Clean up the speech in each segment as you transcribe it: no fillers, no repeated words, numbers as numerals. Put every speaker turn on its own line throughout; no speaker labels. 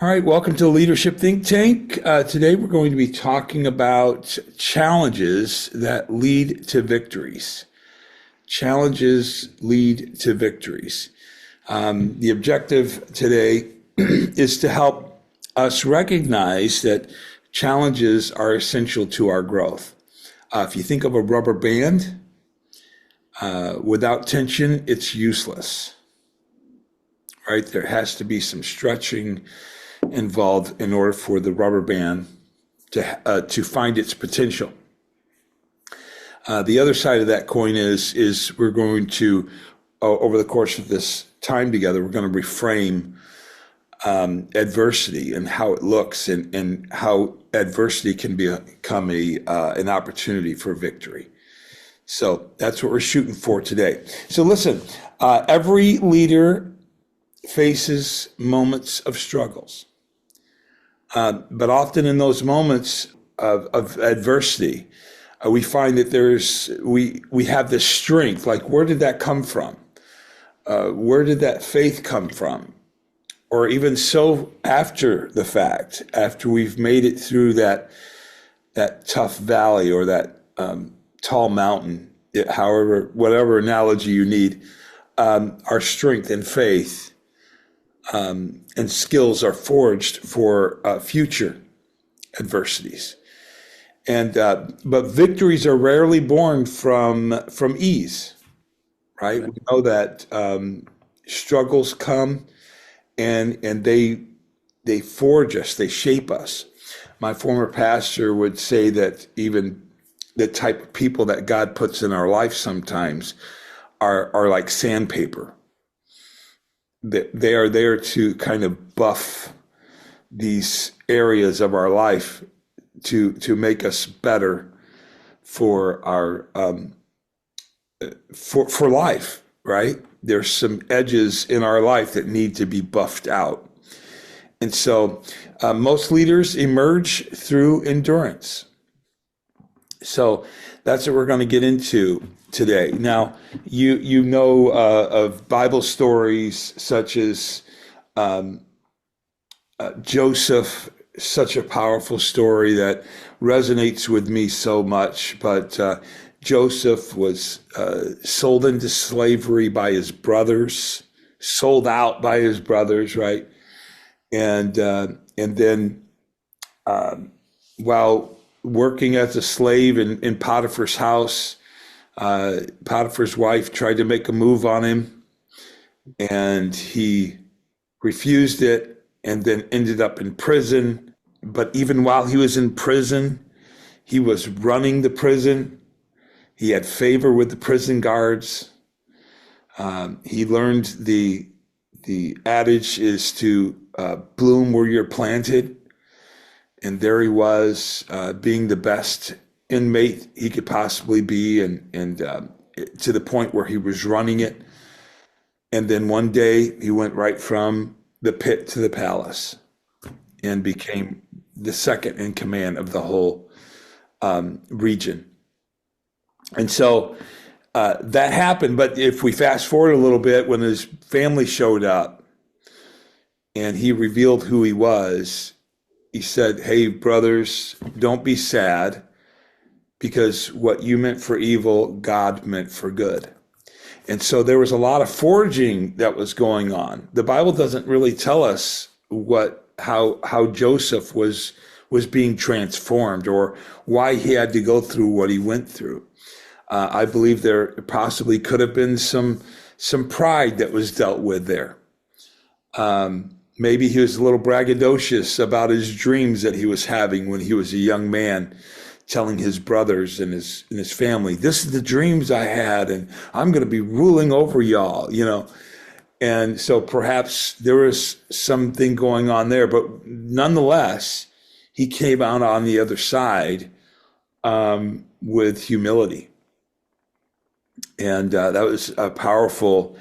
All right, welcome to the Leadership Think Tank. Today we're going to be talking about challenges that lead to victories. Challenges lead to victories. The objective today is to help us recognize that challenges are essential to our growth. If you think of a rubber band, without tension, it's useless, right? There has to be some stretching involved in order for the rubber band to find its potential. The other side of that coin is we're going to, over the course of this time together, we're going to reframe adversity and how it looks and how adversity can become an opportunity for victory. So that's what we're shooting for today. So listen, every leader faces moments of struggles. But often in those moments of adversity, we find that we have this strength. Like, where did that come from? Where did that faith come from? Or even so, after the fact, after we've made it through that tough valley or that tall mountain, whatever analogy you need, our strength and faith and skills are forged for future adversities. And but victories are rarely born from ease, right? We know that struggles come and they forge us, they shape us. My former pastor would say that even the type of people that God puts in our life sometimes are like sandpaper. They are there to kind of buff these areas of our life to make us better for our for life, right? There's some edges in our life that need to be buffed out. And so most leaders emerge through endurance. So that's what we're going to get into today. Now, you know of Bible stories such as Joseph, such a powerful story that resonates with me so much. But Joseph was sold into slavery by his brothers, sold out by his brothers, right? And then while working as a slave in Potiphar's house, Potiphar's wife tried to make a move on him, and he refused it and then ended up in prison. But even while he was in prison, he was running the prison. He had favor with the prison guards. He learned the adage is to bloom where you're planted. And there he was, being the best inmate he could possibly be, and to the point where he was running it. And then one day he went right from the pit to the palace and became the second in command of the whole region. And so that happened. But if we fast forward a little bit, when his family showed up and he revealed who he was, he said, "Hey, brothers, don't be sad, because what you meant for evil, God meant for good." And so there was a lot of forging that was going on. The Bible doesn't really tell us how Joseph was being transformed or why he had to go through what he went through. I believe there possibly could have been some pride that was dealt with there. Maybe he was a little braggadocious about his dreams that he was having when he was a young man, telling his brothers and his family, "This is the dreams I had, and I'm going to be ruling over y'all," you know. And so perhaps there was something going on there, but nonetheless, he came out on the other side with humility. And that was a powerful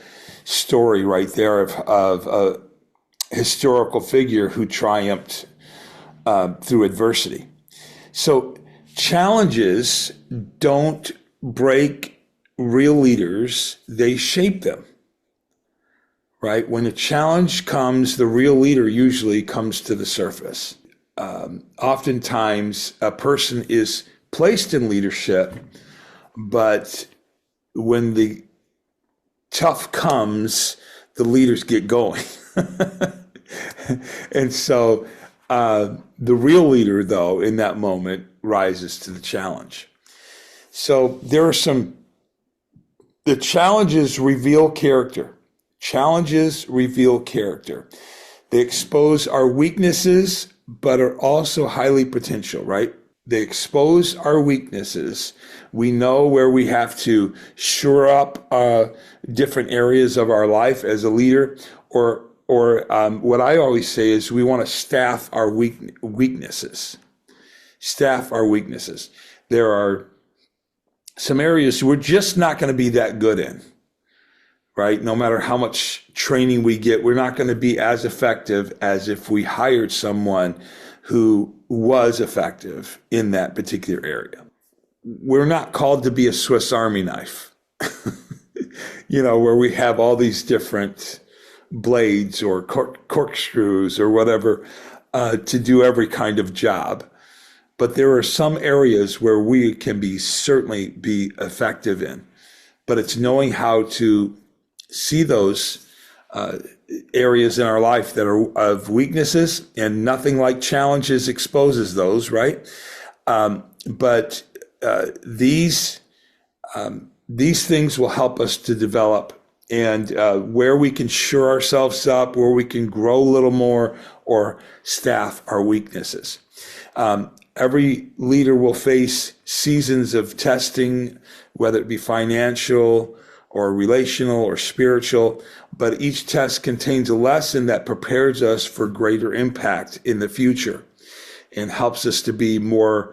story right there of a historical figure who triumphed through adversity. So challenges don't break real leaders, they shape them, right? When a challenge comes, the real leader usually comes to the surface. Oftentimes, a person is placed in leadership, but when the tough comes, the leaders get going. And so the real leader, though, in that moment rises to the challenge. So the challenges reveal character. Challenges reveal character. They expose our weaknesses, but are also highly potential, right? They expose our weaknesses. We know where we have to shore up different areas of our life as a leader, or what I always say is we want to staff our weaknesses. Staff our weaknesses. There are some areas we're just not going to be that good in, right? No matter how much training we get, we're not going to be as effective as if we hired someone who was effective in that particular area. We're not called to be a Swiss Army knife, where we have all these different blades or corkscrews or whatever to do every kind of job. But there are some areas where we can certainly be effective in. But it's knowing how to see those areas in our life that are of weaknesses, and nothing like challenges exposes those, right? But these things will help us to develop, and where we can shore ourselves up, where we can grow a little more, or staff our weaknesses. Every leader will face seasons of testing, whether it be financial or relational or spiritual, but each test contains a lesson that prepares us for greater impact in the future and helps us to be more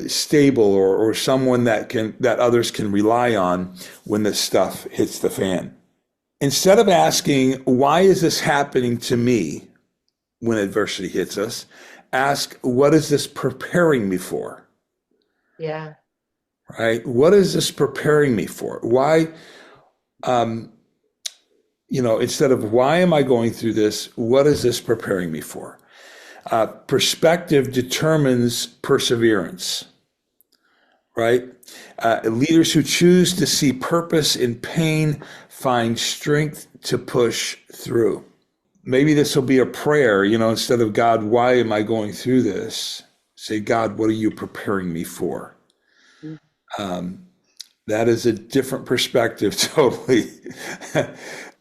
stable, or someone that others can rely on when this stuff hits the fan. Instead of asking, why is this happening to me when adversity hits us, ask, what is this preparing me for?
Yeah.
Right? What is this preparing me for? Why, instead of why am I going through this, what is this preparing me for? Perspective determines perseverance, right? Leaders who choose to see purpose in pain find strength to push through. Maybe this will be a prayer, instead of God, why am I going through this? Say, God, what are you preparing me for? That is a different perspective, totally.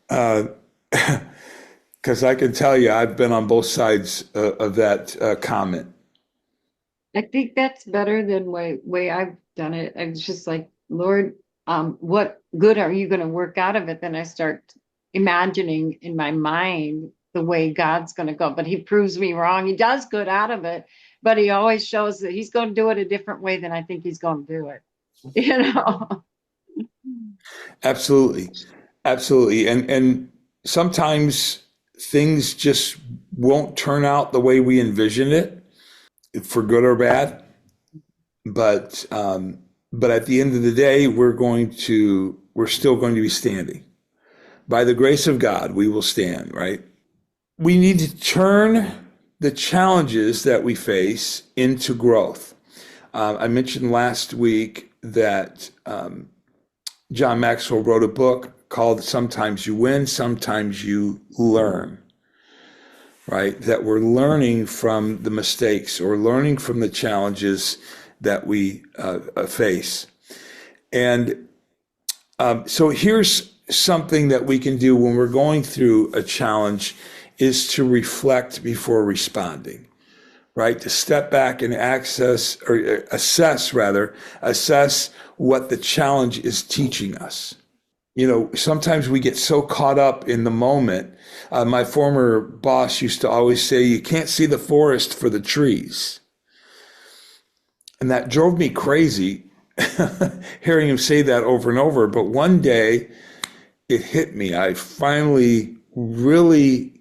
Because I can tell you, I've been on both sides of that comment.
I think that's better than way I've done it. I was just like, Lord, what good are you going to work out of it? Then I start imagining in my mind the way God's going to go, but he proves me wrong. He does good out of it, but he always shows that he's going to do it a different way than I think he's going to do it.
Absolutely. Absolutely. And sometimes things just won't turn out the way we envision it, for good or bad. But at the end of the day, we're still going to be standing. By the grace of God, we will stand, right? We need to turn the challenges that we face into growth. I mentioned last week that John Maxwell wrote a book called Sometimes You Win, Sometimes You Learn, right? That we're learning from the mistakes or learning from the challenges that we face. And so here's something that we can do when we're going through a challenge, is to reflect before responding, right? To step back and assess what the challenge is teaching us. Sometimes we get so caught up in the moment. My former boss used to always say, you can't see the forest for the trees. And that drove me crazy, hearing him say that over and over. But one day it hit me. I finally really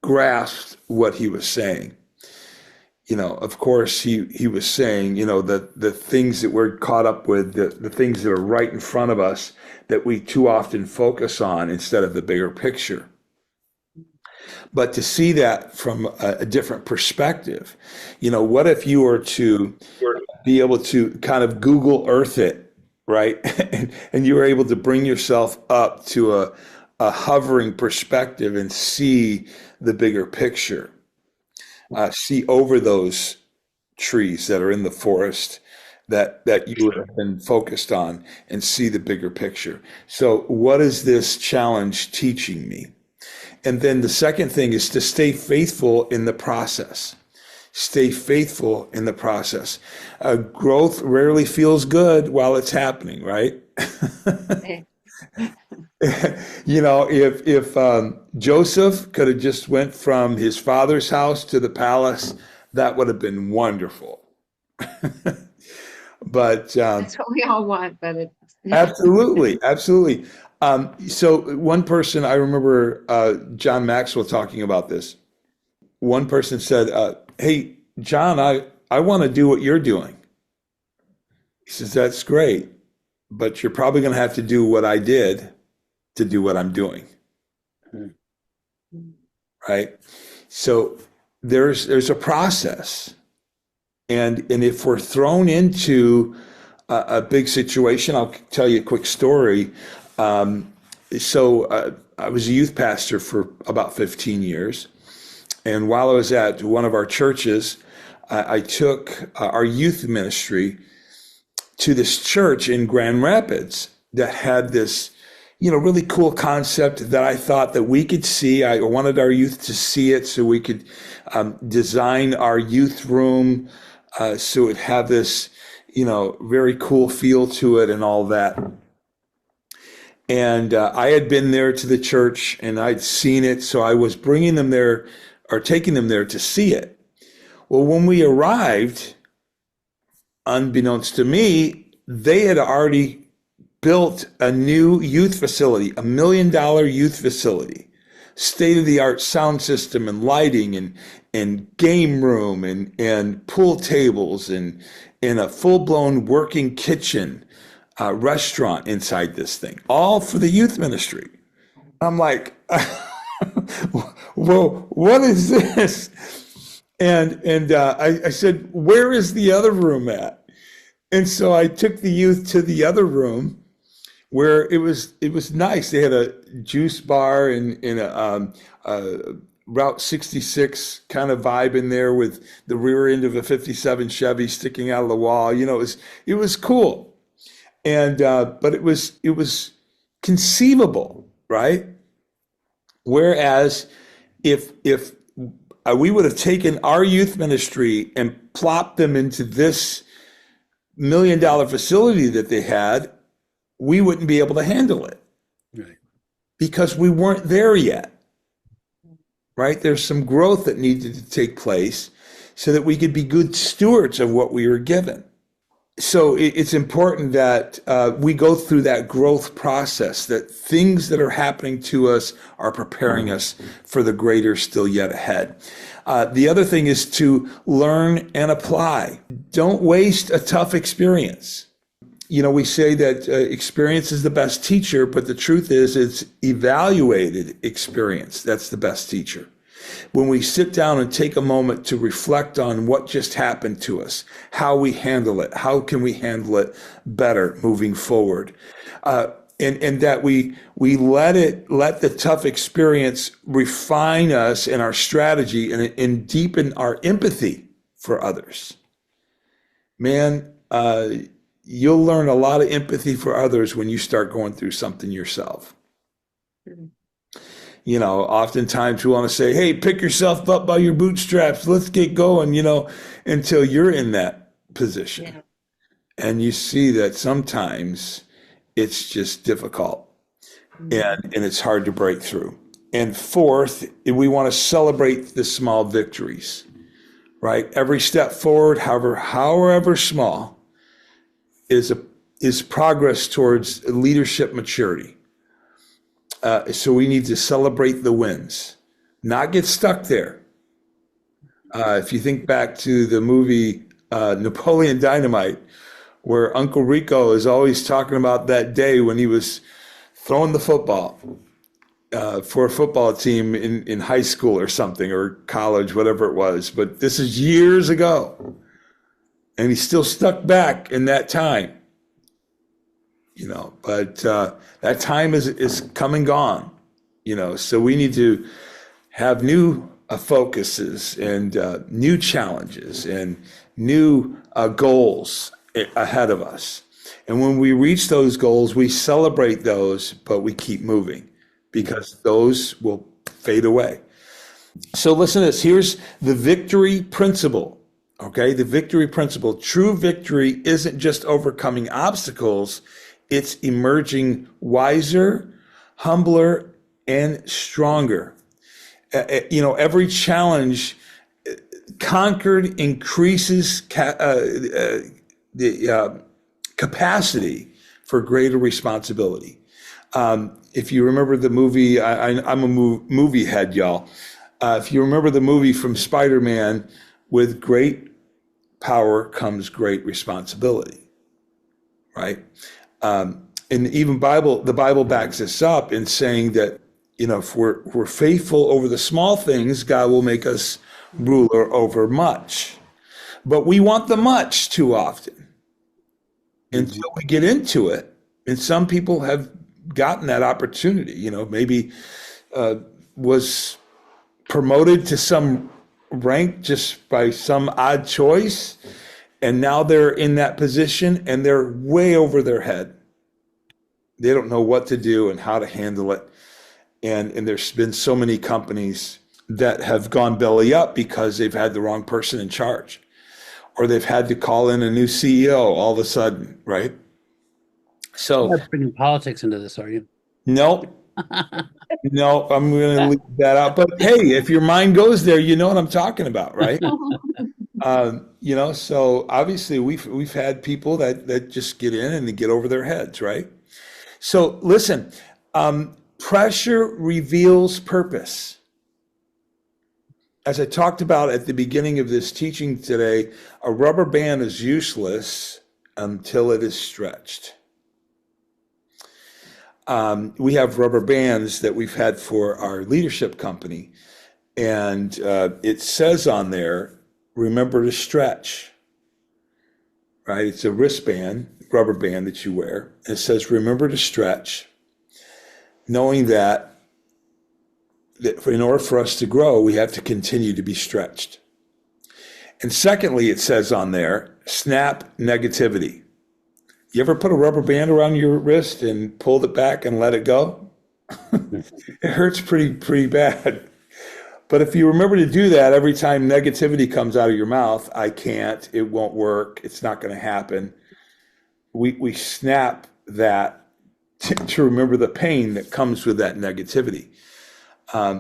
grasped what he was saying. Of course, he was saying, the things that we're caught up with, the things that are right in front of us that we too often focus on instead of the bigger picture. But to see that from a different perspective, what if you were to be able to kind of Google Earth it, right? And you were able to bring yourself up to a hovering perspective and see the bigger picture, see over those trees that are in the forest that you would have been focused on and see the bigger picture. So what is this challenge teaching me? And then the second thing is to stay faithful in the process. Stay faithful in the process. Growth rarely feels good while it's happening, right? If Joseph could have just went from his father's house to the palace, that would have been wonderful. But
That's what we all want, but it's
absolutely, absolutely. So one person, I remember John Maxwell talking about this. One person said, hey, John, I want to do what you're doing. He says, that's great, but you're probably going to have to do what I did to do what I'm doing. Right? So there's a process. And if we're thrown into a big situation, I'll tell you a quick story. So I was a youth pastor for about 15 years. And while I was at one of our churches, I took our youth ministry to this church in Grand Rapids that had this, really cool concept that I thought that we could see. I wanted our youth to see it so we could design our youth room so it had this, very cool feel to it and all that. And I had been there to the church and I'd seen it, so I was bringing them there or taking them there to see it. Well, when we arrived, unbeknownst to me, they had already built a new youth facility, $1 million youth facility, state-of-the-art sound system and lighting and game room and pool tables and a full-blown working kitchen, restaurant inside this thing, all for the youth ministry. I'm like, whoa, what is this? And I said, where is the other room at? And so I took the youth to the other room where it was nice. They had a juice bar and a Route 66 kind of vibe in there with the rear end of a 57 Chevy sticking out of the wall. It was cool. And but it was conceivable, right? Whereas if we would have taken our youth ministry and plopped them into this $1 million facility that they had, we wouldn't be able to handle it. Right. Because we weren't there yet. Right? There's some growth that needed to take place so that we could be good stewards of what we were given. So it's important that we go through that growth process, that things that are happening to us are preparing us for the greater still yet ahead. The other thing is to learn and apply. Don't waste a tough experience. We say that experience is the best teacher, but the truth is it's evaluated experience that's the best teacher. When we sit down and take a moment to reflect on what just happened to us, how we handle it, how can we handle it better moving forward, and that we let the tough experience refine us in our strategy and deepen our empathy for others. Man, you'll learn a lot of empathy for others when you start going through something yourself. Mm-hmm. Oftentimes we want to say, hey, pick yourself up by your bootstraps. Let's get going, until you're in that position. Yeah. And you see that sometimes it's just difficult. Mm-hmm. and it's hard to break through. And fourth, we want to celebrate the small victories, right? Every step forward, however small, is progress towards leadership maturity. So we need to celebrate the wins, not get stuck there. If you think back to the movie Napoleon Dynamite, where Uncle Rico is always talking about that day when he was throwing the football for a football team in high school or something, or college, whatever it was. But this is years ago. And he's still stuck back in that time, but that time is come and gone, so we need to have new focuses and new challenges and new goals ahead of us. And when we reach those goals, we celebrate those, but we keep moving because those will fade away. So listen to this. Here's the victory principle. Okay, the victory principle. True victory isn't just overcoming obstacles, it's emerging wiser, humbler, and stronger. Every challenge conquered increases the capacity for greater responsibility. If you remember the movie, I'm a movie head, y'all. If you remember the movie from Spider-Man, with great power comes great responsibility, right? And even the Bible backs this up in saying that, if we're faithful over the small things, God will make us ruler over much. But we want the much too often until we get into it. And some people have gotten that opportunity, maybe was promoted to some rank just by some odd choice, and now they're in that position and they're way over their head. They don't know what to do and how to handle it. And there's been so many companies that have gone belly up because they've had the wrong person in charge, or they've had to call in a new CEO all of a sudden, right? So
you're not bringing politics into this, are you?
Nope. No, I'm going to leave that out. But hey, if your mind goes there, you know what I'm talking about, right? So obviously we've had people that just get in and they get over their heads, right? So listen, pressure reveals purpose. As I talked about at the beginning of this teaching today, a rubber band is useless until it is stretched. We have rubber bands that we've had for our leadership company, and it says on there, remember to stretch, right? It's a wristband, rubber band that you wear. It says, remember to stretch, knowing that in order for us to grow, we have to continue to be stretched. And secondly, it says on there, snap negativity. You ever put a rubber band around your wrist and pulled it back and let it go? It hurts pretty bad. But if you remember to do that every time negativity comes out of your mouth, I can't, it won't work, it's not going to happen. We snap that to remember the pain that comes with that negativity.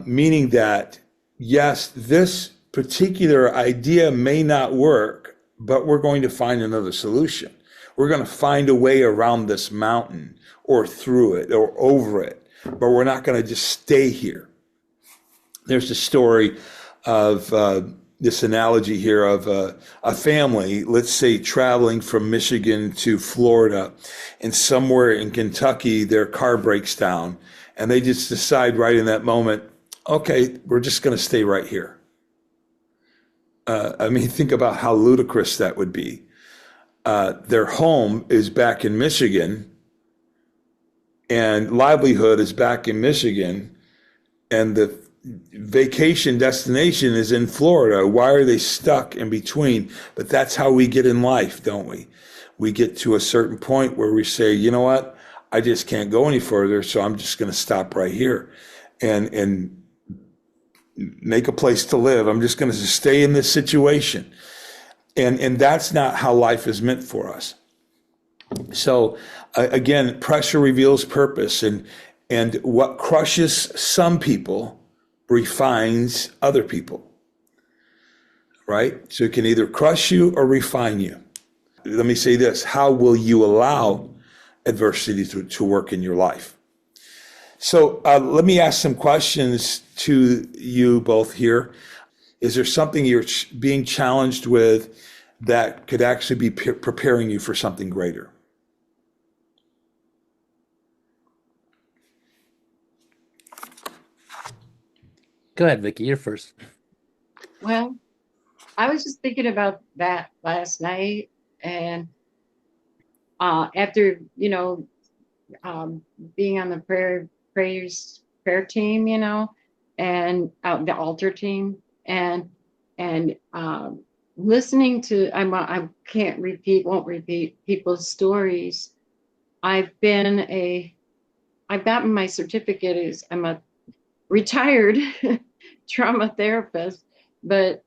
Meaning that, yes, this particular idea may not work, but we're going to find another solution. We're going to find a way around this mountain or through it or over it, but we're not going to just stay here. There's a story of this analogy here of a family, let's say traveling from Michigan to Florida, and somewhere in Kentucky, their car breaks down and they just decide right in that moment, okay, we're just going to stay right here. Think about how ludicrous that would be. Their home is back in Michigan and livelihood is back in Michigan and the vacation destination is in Florida. Why are they stuck in between? But that's how we get in life, don't we? We get to a certain point where we say, you know what? I just can't go any further, so I'm just going to stop right here and make a place to live. I'm just going to stay in this situation. And that's not how life is meant for us. So again, pressure reveals purpose, and what crushes some people refines other people, right? So it can either crush you or refine you. Let me say this, how will you allow adversity to work in your life? So let me ask some questions to you both here. Is there something you're being challenged with that could actually be preparing you for something greater?
Go ahead, Vicky. You're first.
Well, I was just thinking about that last night, and after being on the prayer team, and the altar team, and listening to I won't repeat people's stories. I've gotten my certificate is I'm a retired trauma therapist, but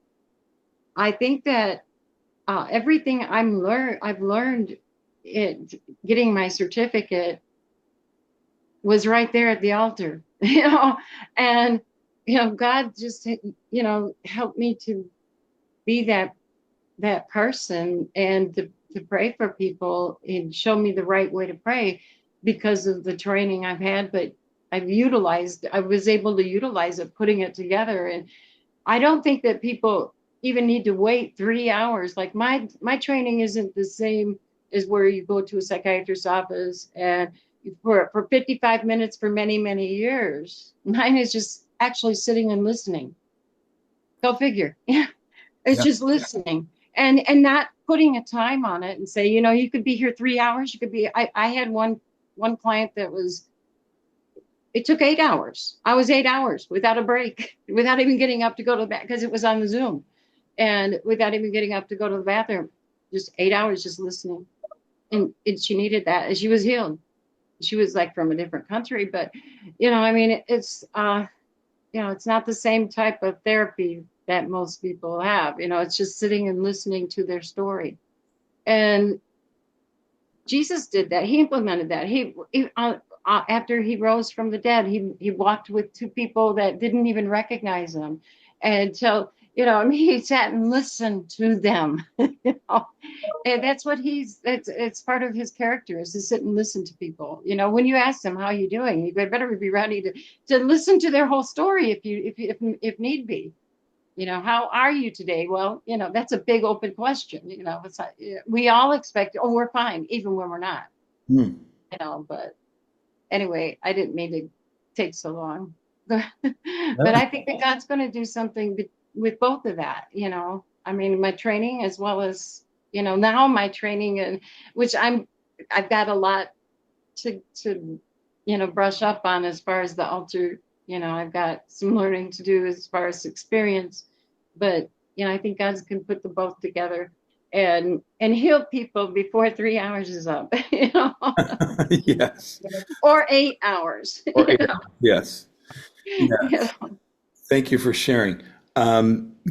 I think that everything I've learned getting my certificate was right there at the altar, and God just helped me to be that person and to pray for people and show me the right way to pray because of the training I've had, but I was able to utilize it, putting it together. And I don't think that people even need to wait 3 hours. Like my training isn't the same as where you go to a psychiatrist's office and for 55 minutes for many, many years. Mine is just actually sitting and listening. Go figure. Yeah. It's just listening and not putting a time on it and say, you could be here 3 hours. You could be, I had one client that it took 8 hours. I was 8 hours without a break, without even getting up to go to the bathroom because it was on the Zoom, and without even getting up to go to the bathroom, just 8 hours just listening. And she needed that, and she was healed. She was like from a different country, but it's it's not the same type of therapy that most people have. It's just sitting and listening to their story. And Jesus did that. He implemented that. He after he rose from the dead, he walked with two people that didn't even recognize him, and so he sat and listened to them. And that's what it's part of his character, is to sit and listen to people. When you ask them how you doing, you better be ready to listen to their whole story if need be. How are you today? Well, that's a big open question. It's not, we all expect, oh, we're fine, even when we're not. But anyway, I didn't mean to take so long. But I think that God's going to do something with both of that. My training as well as now my training, and which I've got a lot to brush up on as far as the altar. I've got some learning to do as far as experience, but I think God can put the both together and heal people before 3 hours is up.
Yes.
Or 8 hours.
Yes. Yes. Thank you for sharing.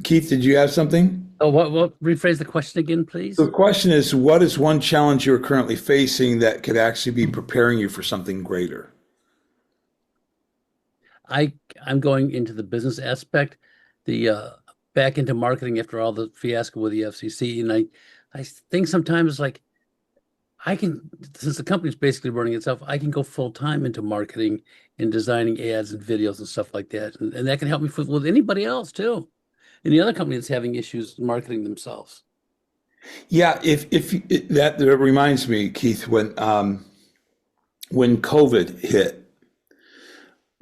Keith, did you have something?
Oh, what? Rephrase the question again, please.
The question is, what is one challenge you're currently facing that could actually be preparing you for something greater?
I'm going into the business aspect, back into marketing after all the fiasco with the FCC, and I think sometimes like since the company's basically running itself, I can go full time into marketing and designing ads and videos and stuff like that, and that can help me with anybody else too, any other company that's having issues marketing themselves.
Yeah, that reminds me, Keith, when COVID hit.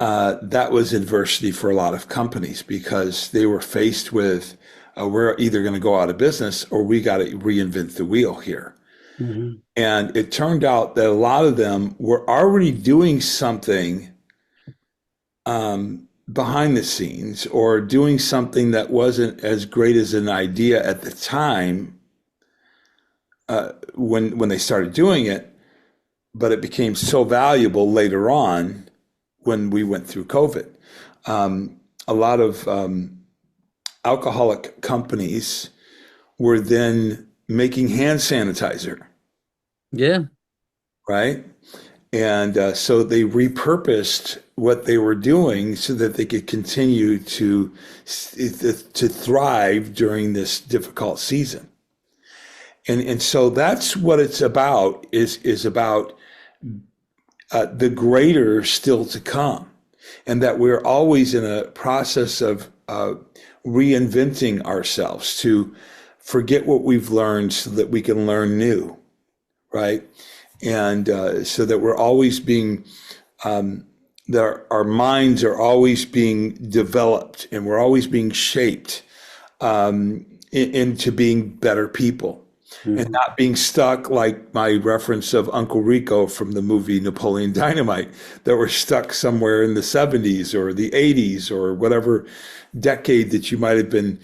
That was adversity for a lot of companies because they were faced with, we're either going to go out of business or we got to reinvent the wheel here. Mm-hmm. And it turned out that a lot of them were already doing something behind the scenes, or doing something that wasn't as great as an idea at the time when they started doing it, but it became so valuable later on when we went through COVID. A lot of alcoholic companies were then making hand sanitizer.
Yeah.
Right? And so they repurposed what they were doing so that they could continue to thrive during this difficult season. And so that's what it's about, is about the greater still to come, and that we're always in a process of reinventing ourselves, to forget what we've learned so that we can learn new, right? And so that we're always being, that our minds are always being developed and we're always being shaped into being better people. And not being stuck like my reference of Uncle Rico from the movie Napoleon Dynamite, that we're stuck somewhere in the 70s or the 80s or whatever decade that you might have been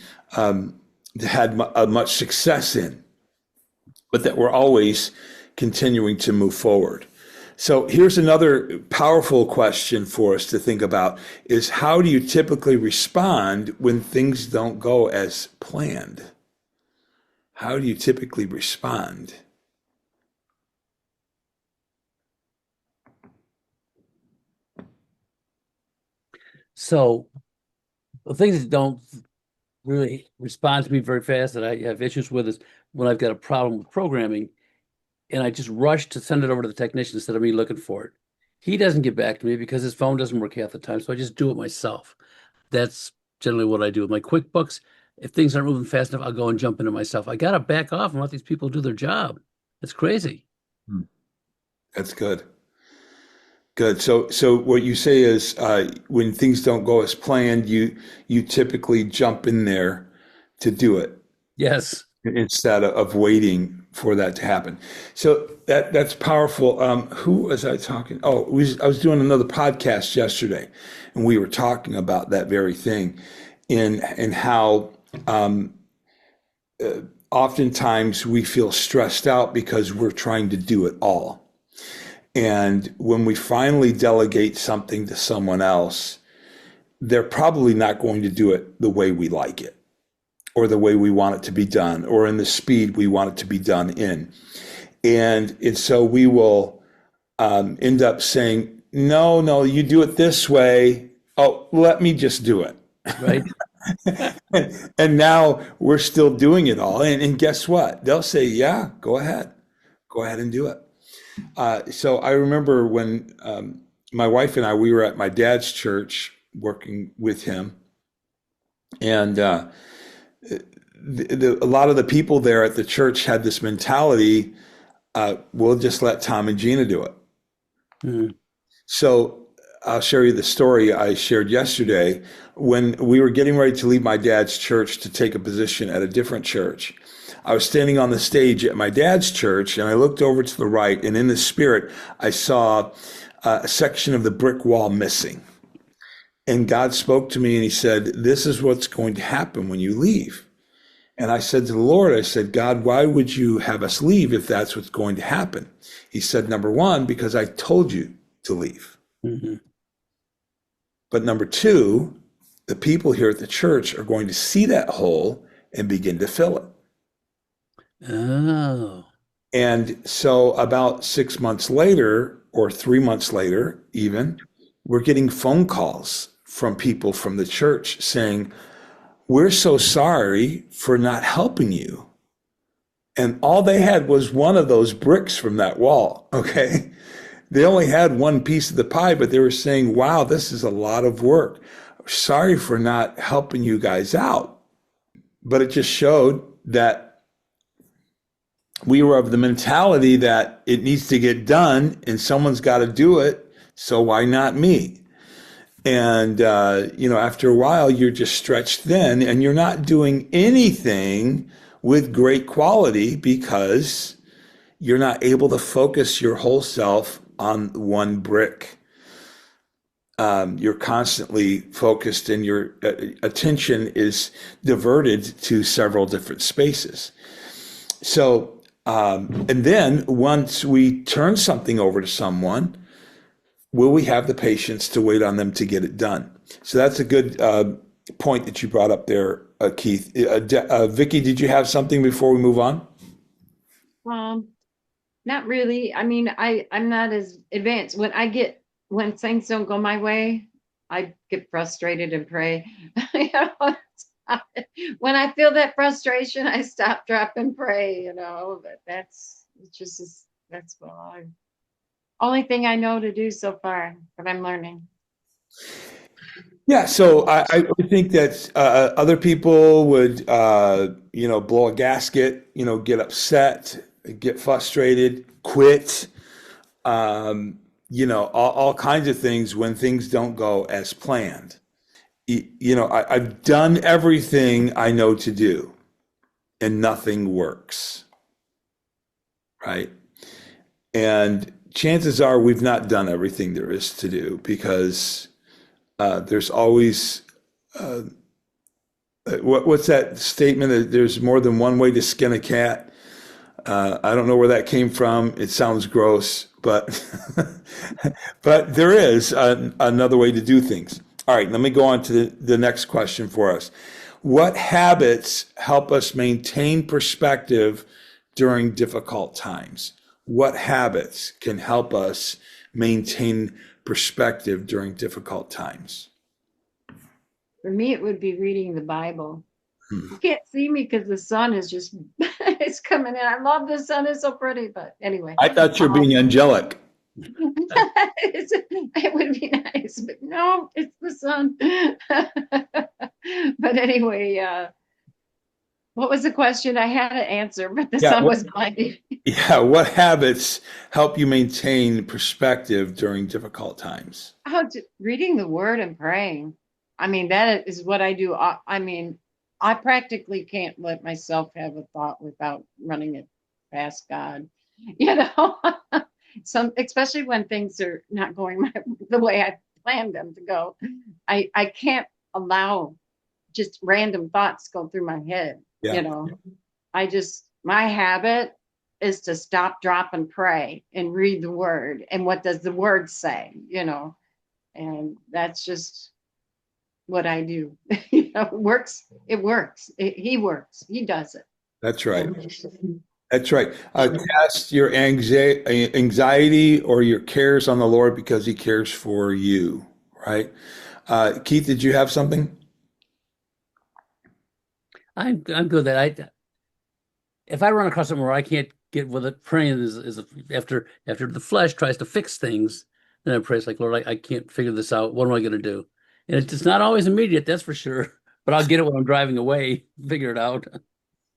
had much success in, but that we're always continuing to move forward. So here's another powerful question for us to think about is, how do you typically respond when things don't go as planned? How do you typically respond?
So the things that don't really respond to me very fast that I have issues with is when I've got a problem with programming and I just rush to send it over to the technician instead of me looking for it. He doesn't get back to me because his phone doesn't work half the time, so I just do it myself. That's generally what I do with my QuickBooks. If things aren't moving fast enough, I'll go and jump into myself. I got to back off and let these people do their job. It's crazy.
That's good. Good. So what you say is, when things don't go as planned, you typically jump in there to do it
Yes.
instead of waiting for that to happen. So that's powerful. Who was I talking? Oh, I was doing another podcast yesterday, and we were talking about that very thing, in how oftentimes we feel stressed out because we're trying to do it all. And when we finally delegate something to someone else, they're probably not going to do it the way we like it, or the way we want it to be done, or in the speed we want it to be done in. And so we will end up saying, no, you do it this way. Oh, let me just do it.
Right.
And now we're still doing it all. And guess what? They'll say, yeah, go ahead and do it. So I remember when my wife and I, we were at my dad's church working with him. And a lot of the people there at the church had this mentality, we'll just let Tom and Gina do it.
Mhm.
So I'll share you the story I shared yesterday. When we were getting ready to leave my dad's church to take a position at a different church, I was standing on the stage at my dad's church, and I looked over to the right, and in the spirit, I saw a section of the brick wall missing. And God spoke to me, and he said, this is what's going to happen when you leave. And I said to the Lord, I said, God, why would you have us leave if that's what's going to happen? He said, number one, because I told you to leave.
Mhm.
But number two, the people here at the church are going to see that hole and begin to fill it.
Oh.
And so about 6 months later, or 3 months later, even, we're getting phone calls from people from the church saying, we're so sorry for not helping you. And all they had was one of those bricks from that wall. Okay. They only had one piece of the pie, but they were saying, wow, this is a lot of work. Sorry for not helping you guys out. But it just showed that we were of the mentality that it needs to get done and someone's got to do it. So why not me? And, after a while, you're just stretched thin and you're not doing anything with great quality because you're not able to focus your whole self on one brick. You're constantly focused and your attention is diverted to several different spaces. So, and then once we turn something over to someone, will we have the patience to wait on them to get it done? So that's a good point that you brought up there, Keith. Vicky, did you have something before we move on?
Not really. I mean, I'm not as advanced. When things don't go my way, I get frustrated and pray. You know, when I feel that frustration, I stop, drop, and pray. But that's what only thing I know to do so far, but I'm learning.
Yeah, so I would think that other people would, blow a gasket, get upset, get frustrated, quit, all kinds of things when things don't go as planned. I've done everything I know to do and nothing works, right? And chances are we've not done everything there is to do because there's always what's that statement that there's more than one way to skin a cat? I don't know where that came from. It sounds gross, but but there is another way to do things. All right, let me go on to the next question for us. What habits help us maintain perspective during difficult times? What habits can help us maintain perspective during difficult times?
For me, it would be reading the Bible.
Hmm.
You can't see me because the sun is just, it's coming in. I love the sun. It's so pretty. But anyway,
I thought you're being angelic.
it would be nice, but no, it's the sun. But anyway, what was the question? I had an answer, but the sun was blinding.
Yeah, what habits help you maintain perspective during difficult times?
Reading the word and praying. I mean, that is what I do. I mean, I practically can't let myself have a thought without running it past God. You know, especially when things are not going the way I planned them to go. I can't allow just random thoughts go through my head.
Yeah.
You know, my habit is to stop, drop, and pray and read the word. And what does the word say? You know, and that's just what I do. It works. It works. He works. He does it.
That's right. That's right. Cast your anxiety or your cares on the Lord because he cares for you, right? Keith, did you have something?
I'm good with that. If I run across something where I can't get with it, praying is after the flesh tries to fix things, then I pray. It's like, Lord, I can't figure this out. What am I going to do? And it's not always immediate, that's for sure. But I'll get it when I'm driving away, figure it out.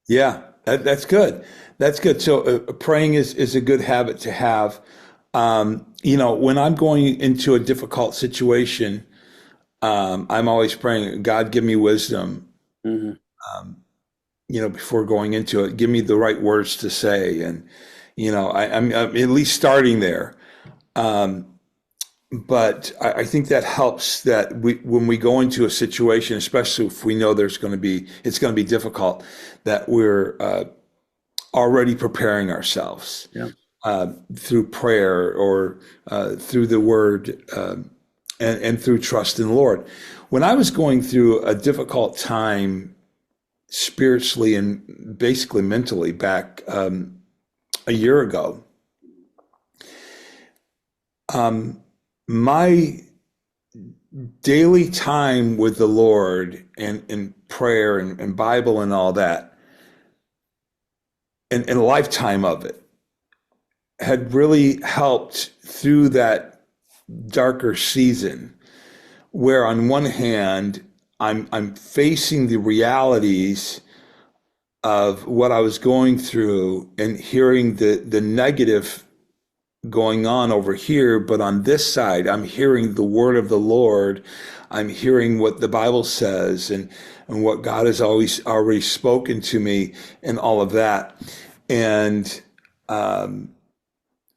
Yeah, that's good. That's good. So praying is a good habit to have. When I'm going into a difficult situation, I'm always praying, God, give me wisdom.
Mm-hmm.
Before going into it, give me the right words to say. And, I'm at least starting there. But I think that helps that when we go into a situation, especially if we know it's going to be difficult, that we're already preparing ourselves through prayer or through the word and through trust in the Lord. When I was going through a difficult time spiritually and basically mentally back a year ago, my daily time with the Lord and prayer and Bible and all that, and a lifetime of it, had really helped through that darker season, where on one hand, I'm facing the realities of what I was going through and hearing the negative going on over here, but on this side, I'm hearing the word of the Lord. I'm hearing what the Bible says and what God has always already spoken to me and all of that. And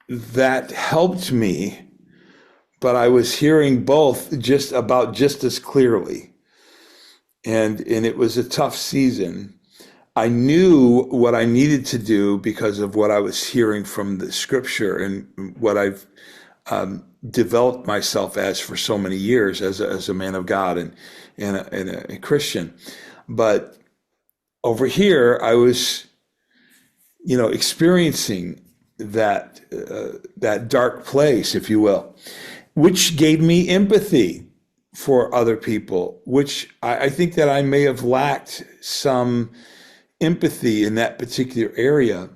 that helped me, but I was hearing both just as clearly. And it was a tough season. I knew what I needed to do because of what I was hearing from the scripture and what I've developed myself as for so many years as a man of God and a Christian. But over here, I was, experiencing that dark place, if you will, which gave me empathy for other people, which I think that I may have lacked some empathy in that particular area.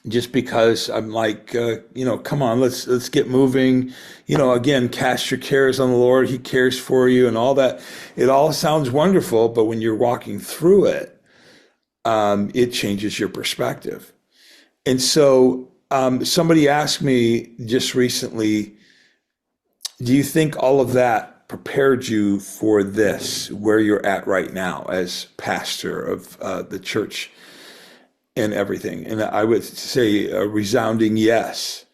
just because I'm like, come on, let's get moving. Again, cast your cares on the Lord. He cares for you and all that. It all sounds wonderful, but when you're walking through it, it changes your perspective. And so somebody asked me just recently, do you think all of that prepared you for this, where you're at right now as pastor of the church and everything? And I would say a resounding yes.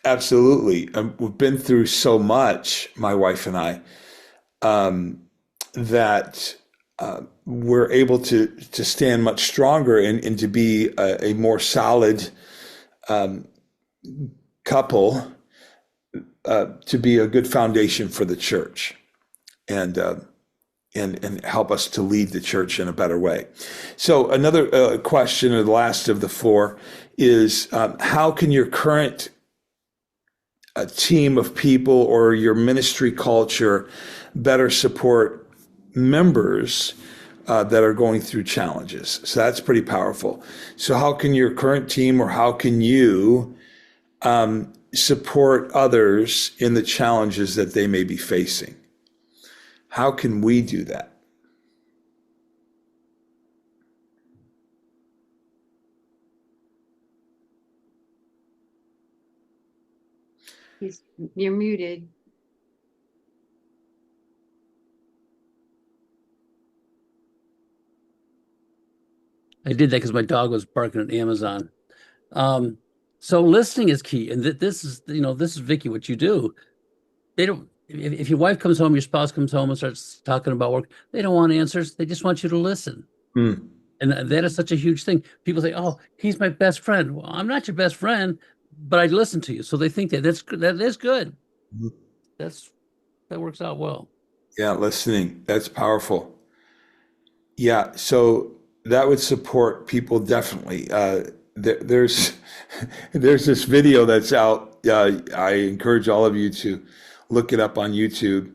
Absolutely. We've been through so much, my wife and I, that we're able to stand much stronger and to be a more solid couple, to be a good foundation for the church and help us to lead the church in a better way. So another question, or the last of the four, is how can your current team of people or your ministry culture better support members that are going through challenges? So that's pretty powerful. So how can your current team, or how can you support others in the challenges that they may be facing? How can we do that?
You're muted.
I did that because my dog was barking at Amazon. So listening is key, and this is Vicky, what you do. They don't. If your wife comes home, your spouse comes home and starts talking about work, they don't want answers. They just want you to listen.
Mm.
And that is such a huge thing. People say, "Oh, he's my best friend." Well, I'm not your best friend, but I listen to you. So they think that that is good.
Mhm.
That works out well.
Yeah, listening. That's powerful. Yeah, so that would support people definitely. There's there's this video that's out. I encourage all of you to look it up on YouTube,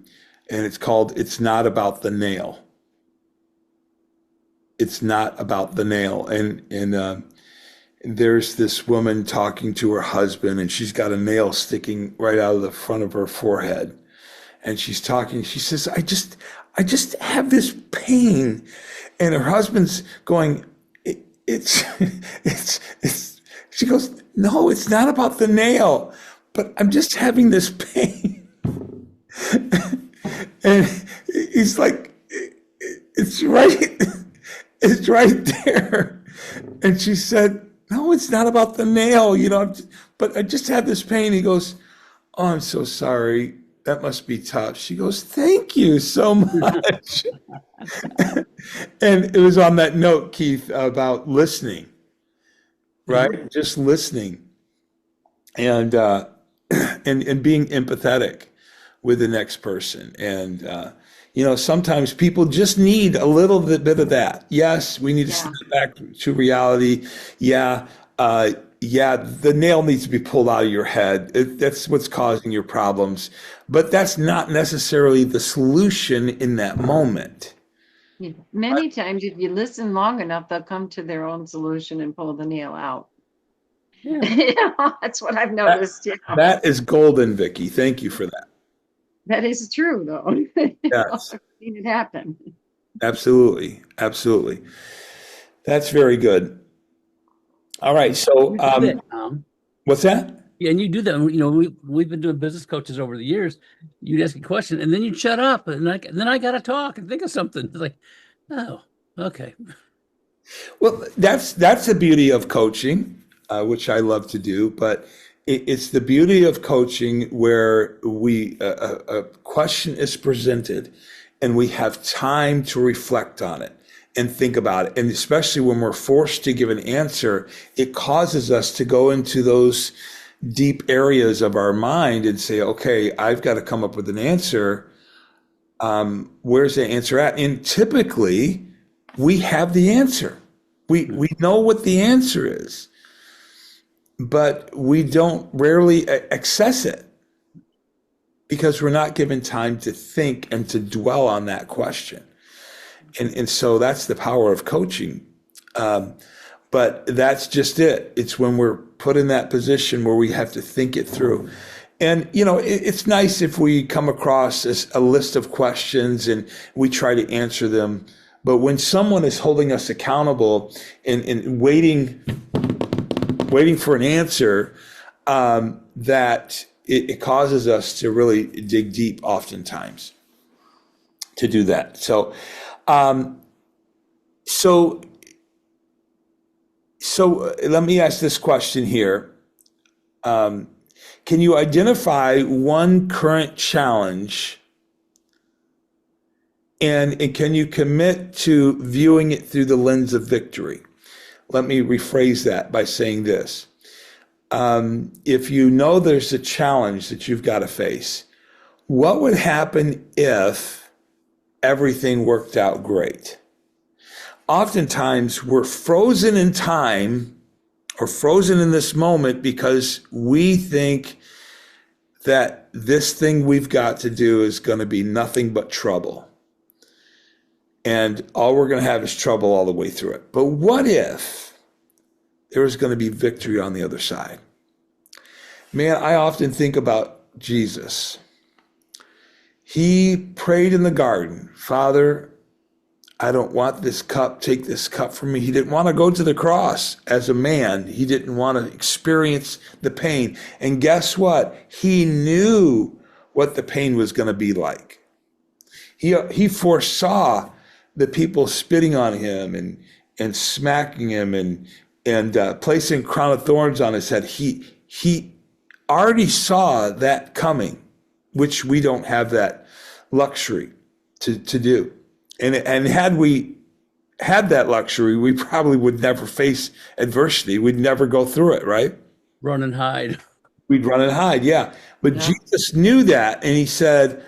and it's called "It's Not About the Nail." It's not about the nail, and there's this woman talking to her husband, and she's got a nail sticking right out of the front of her forehead, and she's talking. She says, I just have this pain," and her husband's going, "It's it's." She goes, "No, it's not about the nail, but I'm just having this pain," and he's like, "It's right." It's right there. And she said, "No, it's not about the nail, but I just had this pain." He goes, "Oh, I'm so sorry. That must be tough." She goes, "Thank you so much." And it was on that note, Keith, about listening, right? Just listening and and being empathetic with the next person. And sometimes people just need a little bit of that. Yes, we need to snap back to reality. Yeah, the nail needs to be pulled out of your head. That's what's causing your problems. But that's not necessarily the solution in that moment.
Yeah. Many times, if you listen long enough, they'll come to their own solution and pull the nail out.
Yeah.
That's what I've noticed.
That is golden, Vicky. Thank you for that.
That is true, though.
Yes.
I've seen it happen.
Absolutely. Absolutely. That's very good. All right. So, what's that?
Yeah, and you do that. We've been doing business coaches over the years. You'd ask a question, and then you'd shut up, and then I got to talk and think of something. It's like, oh, okay.
Well, that's the beauty of coaching, which I love to do. But it's the beauty of coaching where a question is presented, and we have time to reflect on it and think about it. And especially when we're forced to give an answer, it causes us to go into those deep areas of our mind and say, "Okay, I've got to come up with an answer. Where's the answer at?" And typically, we have the answer. We know what the answer is, but we don't rarely access it because we're not given time to think and to dwell on that question. And so that's the power of coaching. But that's just it. It's when we're put in that position where we have to think it through. And, it's nice if we come across a list of questions and we try to answer them. But when someone is holding us accountable and waiting for an answer, that it causes us to really dig deep oftentimes to do that. So, so let me ask this question here. Can you identify one current challenge and can you commit to viewing it through the lens of victory? Let me rephrase that by saying this. If you know there's a challenge that you've got to face, what would happen if everything worked out great? Oftentimes we're frozen in time or frozen in this moment because we think that this thing we've got to do is going to be nothing but trouble. And all we're going to have is trouble all the way through it. But what if there was going to be victory on the other side? Man, I often think about Jesus. He prayed in the garden, Father, I don't want this cup, take this cup from me. He didn't want to go to the cross as a man. He didn't want to experience the pain. And guess what? He knew what the pain was going to be like. He foresaw the people spitting on him and smacking him and placing a crown of thorns on his head. He already saw that coming, which we don't have that luxury to do. And had we had that luxury, we probably would never face adversity. We'd never go through it, right?
Run and hide.
We'd run and hide, yeah. But
Yeah.
Jesus knew that, and he said,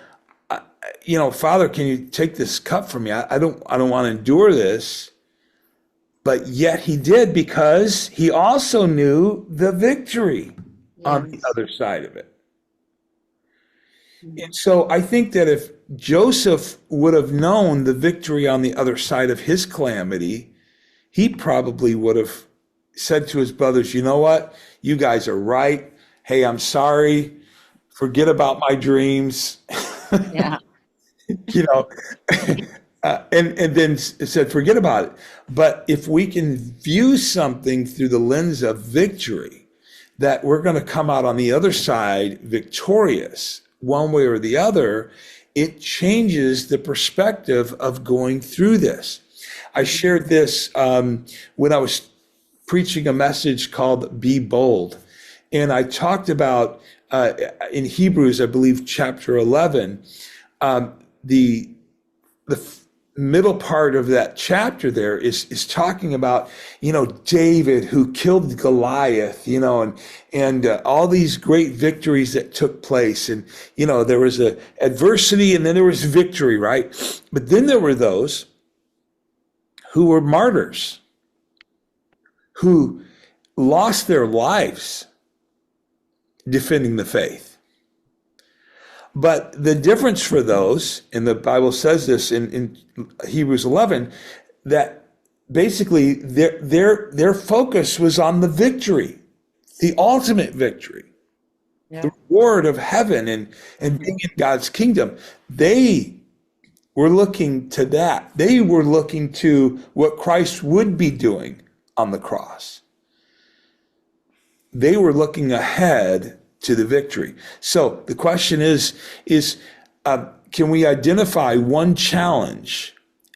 Father, can you take this cup from me? I don't want to endure this. But yet he did, because he also knew the victory on the other side of it. And so I think that if Joseph would have known the victory on the other side of his calamity, he probably would have said to his brothers, you know what? You guys are right. Hey, I'm sorry. Forget about my dreams.
Yeah.
And then said, forget about it. But if we can view something through the lens of victory, that we're going to come out on the other side victorious, one way or the other, it changes the perspective of going through this. I shared this when I was preaching a message called Be Bold. And I talked about, in Hebrews, I believe, chapter 11, the middle part of that chapter there is talking about, David who killed Goliath, and all these great victories that took place. And, there was a adversity and then there was victory, right? But then there were those who were martyrs, who lost their lives defending the faith. But the difference for those, and the Bible says this in Hebrews 11, that basically their focus was on the victory, the ultimate victory, the reward of heaven and being in God's kingdom. They were looking to that. They were looking to what Christ would be doing on the cross. They were looking ahead to the victory. So the question is can we identify one challenge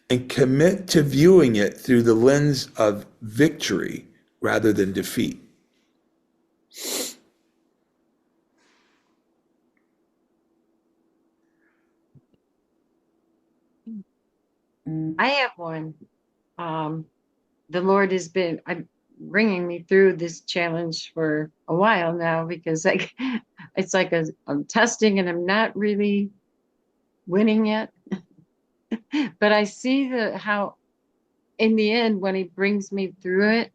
and commit to viewing it through the lens of victory rather than defeat?
I have one. The Lord has been bringing me through this challenge for a while now, because it's like I'm testing and I'm not really winning yet. But I see how in the end, when he brings me through it,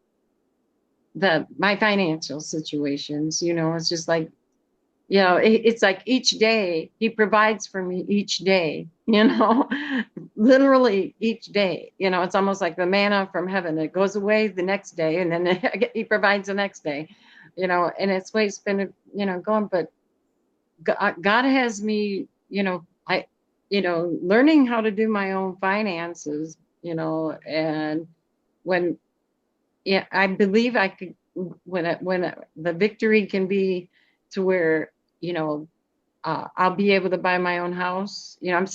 my financial situations, it's just like You know, it's like each day he provides for me each day, literally each day. It's almost like the manna from heaven. It goes away the next day and then he provides the next day, and it's the way it's been, going. But God has me, learning how to do my own finances, and when, yeah, I believe I could, when the victory can be to where, I'll be able to buy my own house. I'm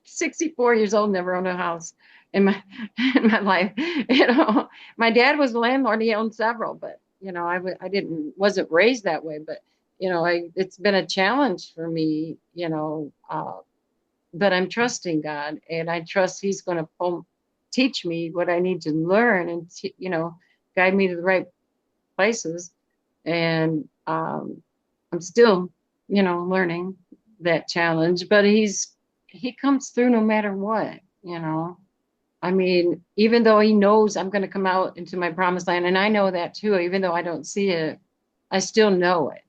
64 years old, never owned a house in my in my life. My dad was a landlord; he owned several, but I wasn't raised that way. But it's been a challenge for me. But I'm trusting God, and I trust He's going to teach me what I need to learn, and guide me to the right places. And I'm still, learning that challenge, but he comes through no matter what. I mean, even though he knows I'm going to come out into my promised land, and I know that too, even though I don't see it, I still know it,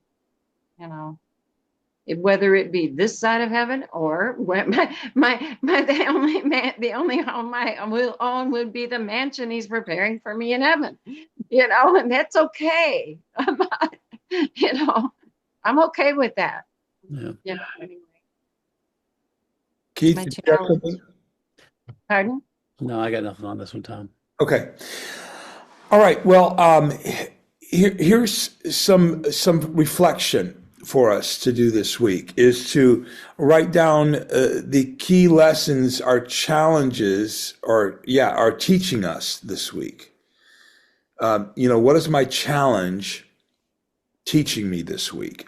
you know. Whether it be this side of heaven or the only home I will own would be the mansion he's preparing for me in heaven, and that's okay. you know, I'm okay with that.
Yeah.
Anyway,
Keith,
my
did you have
challenge.
something?
Pardon?
No, I got nothing on this one, Tom.
Okay. All right. Well, here's some reflection for us to do this week is to write down the key lessons our challenges are teaching us this week. What is my challenge teaching me this week?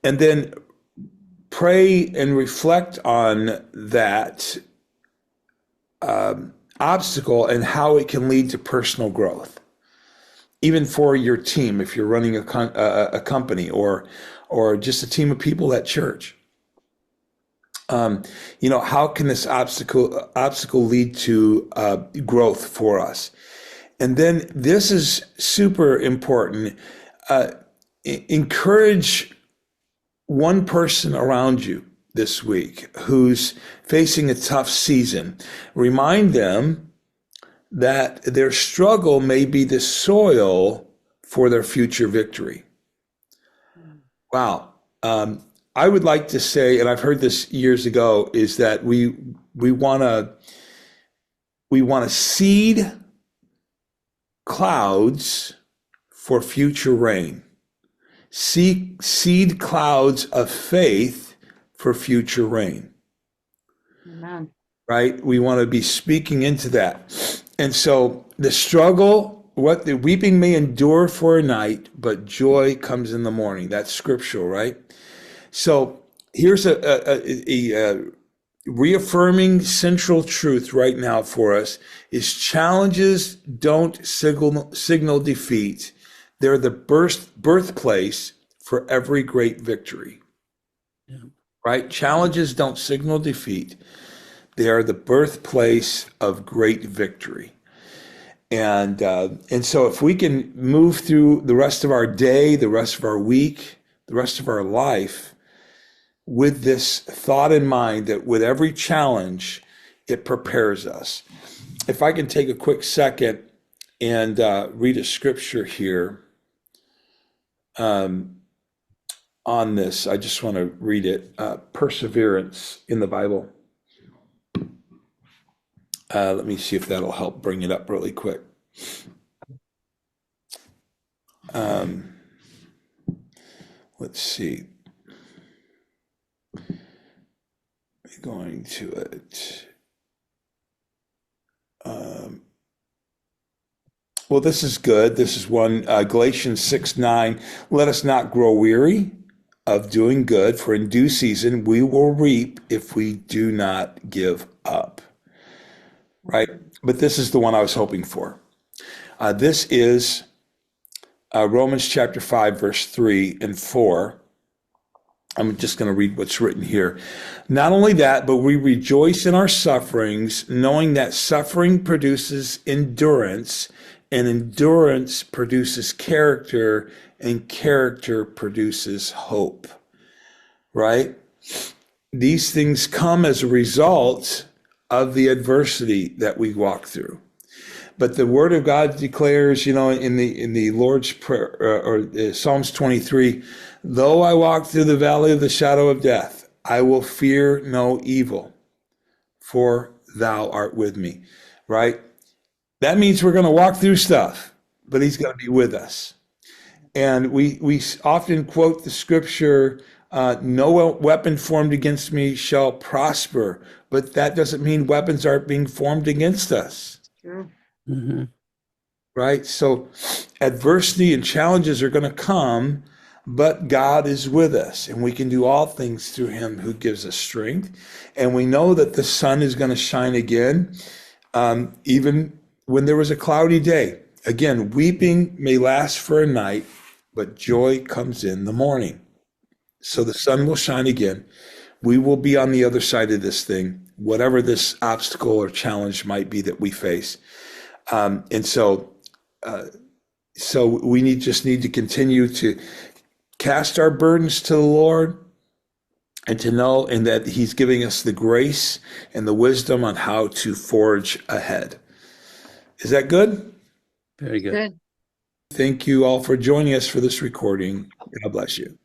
And then pray and reflect on that obstacle and how it can lead to personal growth, even for your team if you're running a company or just a team of people at church. How can this obstacle lead to growth for us? And then this is super important. Encourage one person around you this week who's facing a tough season. Remind them that their struggle may be the soil for their future victory. Wow. I would like to say, and I've heard this years ago, is that we want to seed clouds for future rain. Seed clouds of faith for future rain.
Amen.
Right? We want to be speaking into that. And so the struggle, what the weeping may endure for a night, but joy comes in the morning. That's scriptural, right? So here's a reaffirming central truth right now for us is challenges don't signal defeat. They're the birthplace for every great victory. Yeah. Right? Challenges don't signal defeat. They are the birthplace of great victory. And so if we can move through the rest of our day, the rest of our week, the rest of our life with this thought in mind that with every challenge, it prepares us. If I can take a quick second and read a scripture here on this, I just want to read it. Perseverance in the Bible. Let me see if that'll help bring it up really quick. Let's see. Going to it. Well, this is good. This is one, Galatians 6:9. Let us not grow weary of doing good, for in due season we will reap if we do not give up. Right? But this is the one I was hoping for. This is Romans chapter 5, verse 3 and 4. I'm just going to read what's written here. Not only that, but we rejoice in our sufferings, knowing that suffering produces endurance, and endurance produces character, and character produces hope, right? These things come as a result of the adversity that we walk through. But the Word of God declares, in the Lord's Prayer, or Psalms 23, though I walk through the valley of the shadow of death, I will fear no evil, for thou art with me, right? That means we're going to walk through stuff, but he's going to be with us. And we often quote the scripture, no weapon formed against me shall prosper, but that doesn't mean weapons aren't being formed against us.
True.
Mm-hmm.
Right? So adversity and challenges are going to come, but God is with us, and we can do all things through him who gives us strength. And we know that the sun is going to shine again, even when there was a cloudy day. Again, weeping may last for a night, but joy comes in the morning. So the sun will shine again. We will be on the other side of this thing, whatever this obstacle or challenge might be that we face. And so we just need to continue to cast our burdens to the Lord, and to know and that he's giving us the grace and the wisdom on how to forge ahead. Is that good?
Very good.
Good.
Thank you all for joining us for this recording. God bless you.